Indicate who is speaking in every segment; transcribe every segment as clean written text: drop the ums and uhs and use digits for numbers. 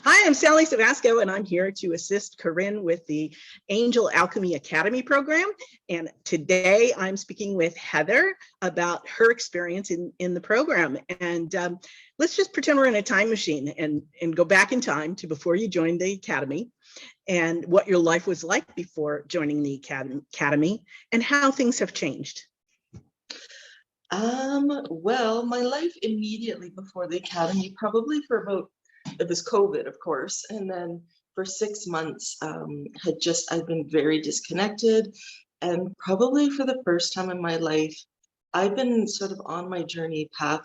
Speaker 1: Hi, I'm Sally Savasco, and I'm here to assist Corin with the Angel Alchemy Academy program. And today I'm speaking with Heather about her experience in the program. And let's just pretend we're in a time machine and go back in time to before you joined the Academy and what your life was like before joining the Academy and how things have changed.
Speaker 2: Well, my life immediately before the Academy, probably for about, it was COVID, of course, and then for 6 months, I've been very disconnected, and probably for the first time in my life, I've been sort of on my journey path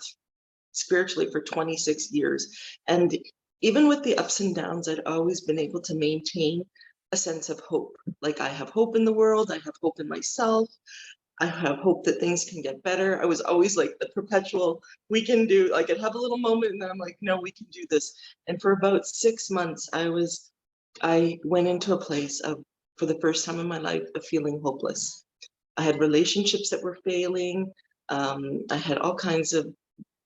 Speaker 2: spiritually for 26 years, and even with the ups and downs, I'd always been able to maintain a sense of hope. Like, I have hope in the world, I have hope in myself, I have hope that things can get better. I was always like the perpetual, we can do, like I'd have a little moment and then I'm like, no, we can do this. And for about 6 months, I went into a place of, for the first time in my life, of feeling hopeless. I had relationships that were failing. I had all kinds of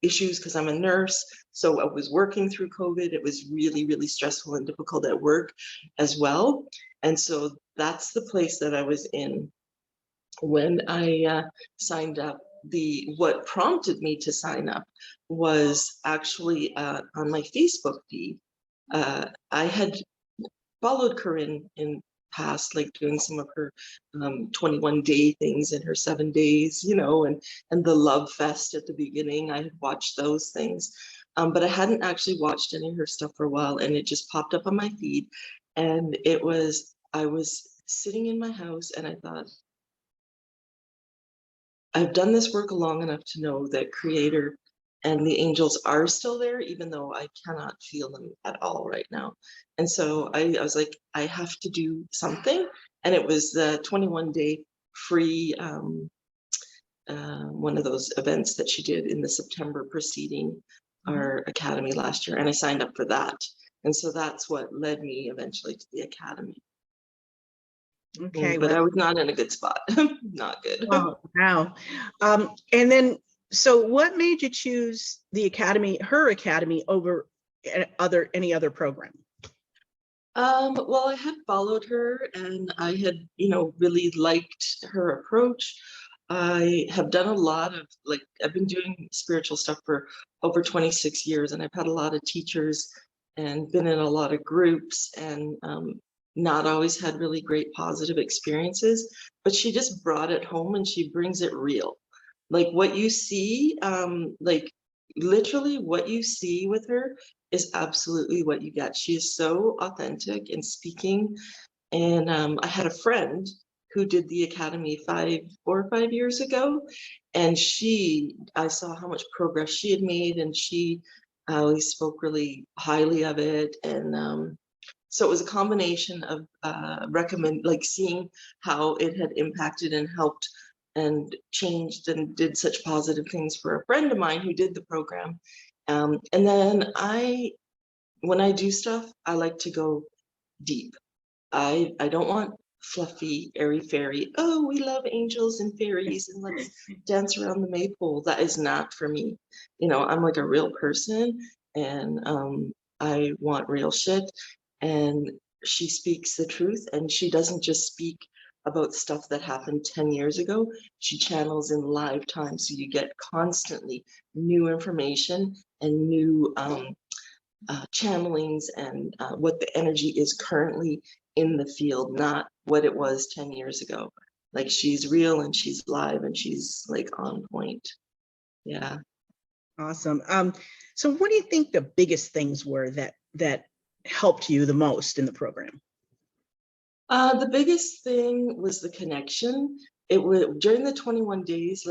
Speaker 2: issues because I'm a nurse. So I was working through COVID. It was really, really stressful and difficult at work as well. And so that's the place that I was in when I signed up. What prompted me to sign up was actually on my Facebook feed. I had followed Corin in past, like doing some of her 21-day things in her 7 days, and the Love Fest at the beginning. I had watched those things, but I hadn't actually watched any of her stuff for a while, and it just popped up on my feed. And I was sitting in my house and I thought, I've done this work long enough to know that Creator and the angels are still there, even though I cannot feel them at all right now. And so I was like, I have to do something. And it was the 21-day free, one of those events that she did in the September preceding our Academy last year. And I signed up for that. And so that's what led me eventually to the Academy.
Speaker 1: Okay,
Speaker 2: but I was not in a good spot. Not good.
Speaker 1: Oh, wow. And then, so what made you choose the Academy, her Academy, over any other program?
Speaker 2: Well, I had followed her and I had, really liked her approach. I have done a lot of, I've been doing spiritual stuff for over 26 years, and I've had a lot of teachers and been in a lot of groups, and not always had really great positive experiences, but she just brought it home and she brings it real. Like what you see, literally what you see with her is absolutely what you get. She is so authentic in speaking. And I had a friend who did the Academy 4 or 5 years ago, and I saw how much progress she had made, and she always spoke really highly of it. And so it was a combination of seeing how it had impacted and helped and changed and did such positive things for a friend of mine who did the program. And then when I do stuff, I like to go deep. I don't want fluffy, airy fairy, oh, we love angels and fairies and let's dance around the maypole. That is not for me. I'm like a real person, and I want real shit. And she speaks the truth, and she doesn't just speak about stuff that happened 10 years ago. She channels in live time, so you get constantly new information and new channelings, and what the energy is currently in the field, not what it was 10 years ago. Like, she's real and she's live and she's like on point. Yeah.
Speaker 1: Awesome. So what do you think the biggest things were that helped you the most in the program?
Speaker 2: The biggest thing was the connection. It was during the 21 days,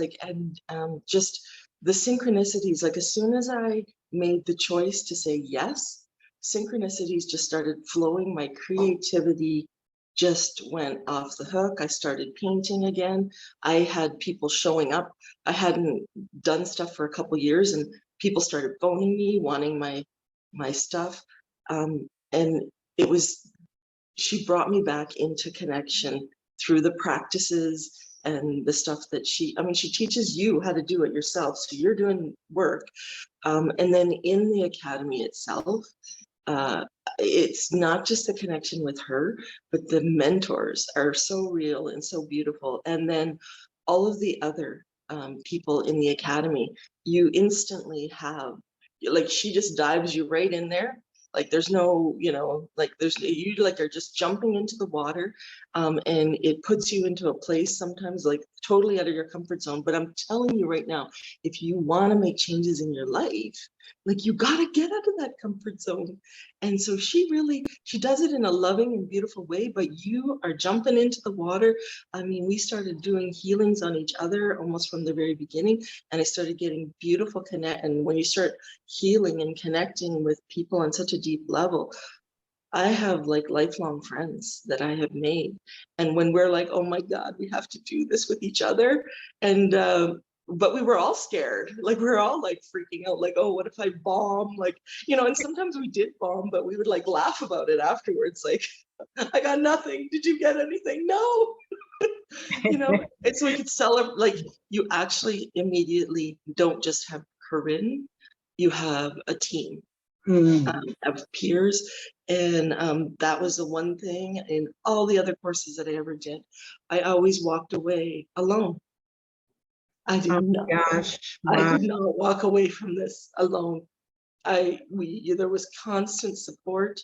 Speaker 2: just the synchronicities. Like, as soon as I made the choice to say yes, synchronicities just started flowing. My creativity just went off the hook. I started painting again. I had people showing up. I hadn't done stuff for a couple years, and people started phoning me, wanting my stuff. And it was, she brought me back into connection through the practices and the stuff that she teaches you how to do it yourself. So you're doing work. And then in the Academy itself, it's not just the connection with her, but the mentors are so real and so beautiful. And then all of the other people in the academy, you instantly have, like, she just dives you right in there. Like there's no, like you like are just jumping into the water, and it puts you into a place sometimes like totally out of your comfort zone. But I'm telling you right now, if you want to make changes in your life, like you got to get out of that comfort zone. And so she does it in a loving and beautiful way, but you are jumping into the water. I mean, we started doing healings on each other almost from the very beginning, and I started getting beautiful connect. And when you start healing and connecting with people on such a deep level, I have like lifelong friends that I have made. And when we're like, oh my God, we have to do this with each other. And, but we were all scared. Like we were all like freaking out, like, oh, what if I bomb? Like, and sometimes we did bomb, but we would like laugh about it afterwards. Like, I got nothing. Did you get anything? No. And so we could celebrate, like you actually immediately don't just have Corinne, you have a team. Of peers. And that was the one thing in all the other courses that I ever did. I always walked away alone. I did
Speaker 1: Oh
Speaker 2: not.
Speaker 1: gosh.
Speaker 2: I
Speaker 1: Wow.
Speaker 2: did not walk away from this alone. There was constant support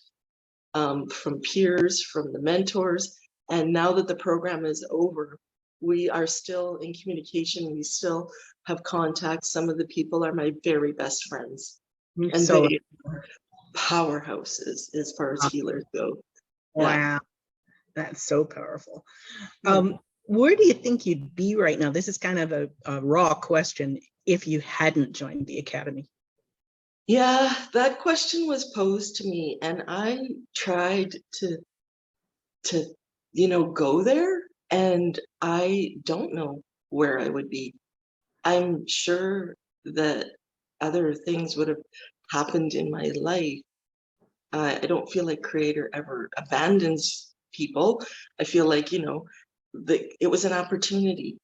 Speaker 2: from peers, from the mentors. And now that the program is over, we are still in communication. We still have contact. Some of the people are my very best friends. And
Speaker 1: So
Speaker 2: they powerhouses as far as healers go.
Speaker 1: wow, that's so powerful.
Speaker 2: Yeah.
Speaker 1: Where do you think you'd be right now? This is kind of a raw question if you hadn't joined the academy.
Speaker 2: Yeah, that question was posed to me, and I tried to go there, and I don't know where I would be. I'm sure that other things would have happened in my life. I don't feel like Creator ever abandons people. I feel like, it was an opportunity.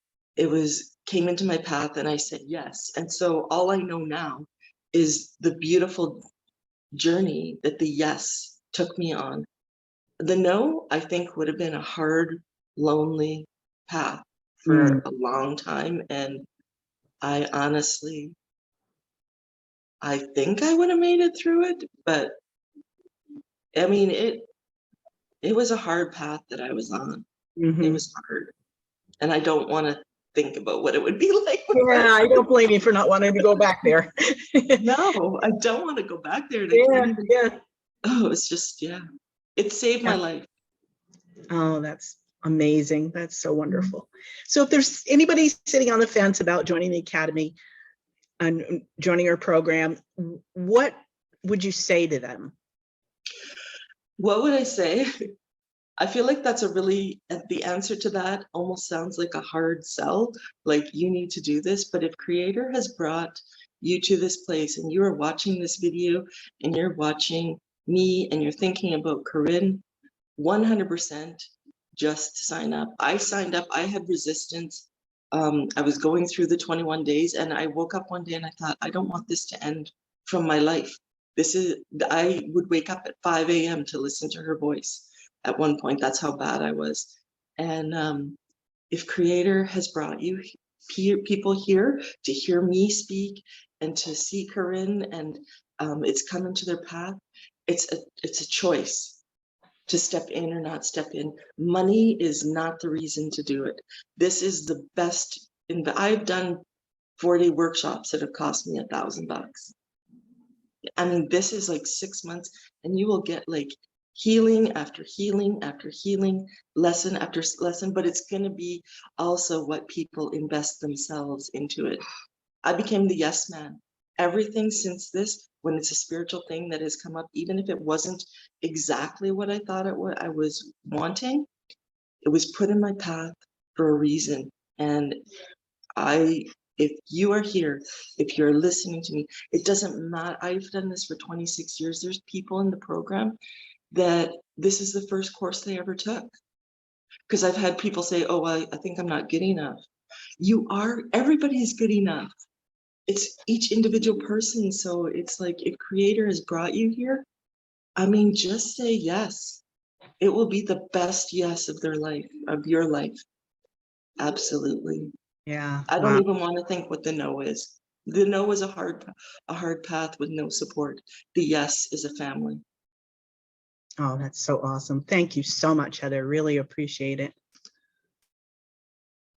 Speaker 2: Came into my path and I said yes. And so all I know now is the beautiful journey that the yes took me on. The no, I think, would have been a hard, lonely path for a long time. And I honestly, I think I would have made it through it, but I mean, it was a hard path that I was on. It was hard. And I don't want to think about what it would be like.
Speaker 1: Yeah, I don't blame you for not wanting to go back there.
Speaker 2: No, I don't want to go back there.
Speaker 1: Yeah.
Speaker 2: Oh, it's just, yeah. It saved my life.
Speaker 1: Oh, that's amazing. That's so wonderful. So if there's anybody sitting on the fence about joining the academy and joining our program, what would you say to them?
Speaker 2: What would I say? I feel like that's the answer to that almost sounds like a hard sell, like you need to do this. But if Creator has brought you to this place and you are watching this video and you're watching me and you're thinking about Corinne, 100% just sign up. I signed up, I had resistance. I was going through the 21 days and I woke up one day and I thought, I don't want this to end from my life. I would wake up at 5 a.m. to listen to her voice. At one point, that's how bad I was. And if Creator has brought you people here to hear me speak and to see Corinne, and it's come into their path, it's a choice to step in or not step in. Money is not the reason to do it. This is the best. I've done 4-day workshops that have cost me $1,000. I mean, this is like 6 months, and you will get like healing after healing after healing, lesson after lesson, but it's going to be also what people invest themselves into it. I became the yes man. Everything since this, when it's a spiritual thing that has come up, even if it wasn't exactly what I thought I was wanting, it was put in my path for a reason. And if you are here, if you're listening to me, it doesn't matter. I've done this for 26 years. There's people in the program that this is the first course they ever took. Because I've had people say, oh, I think I'm not good enough. You are, everybody's good enough. It's each individual person. So it's like, if Creator has brought you here, I mean, just say yes. It will be the best yes of their life, of your life. Absolutely.
Speaker 1: Yeah.
Speaker 2: I don't
Speaker 1: Wow.
Speaker 2: even want to think what the no is. The no is a hard path with no support. The yes is a family.
Speaker 1: Oh, that's so awesome. Thank you so much, Heather. Really appreciate it.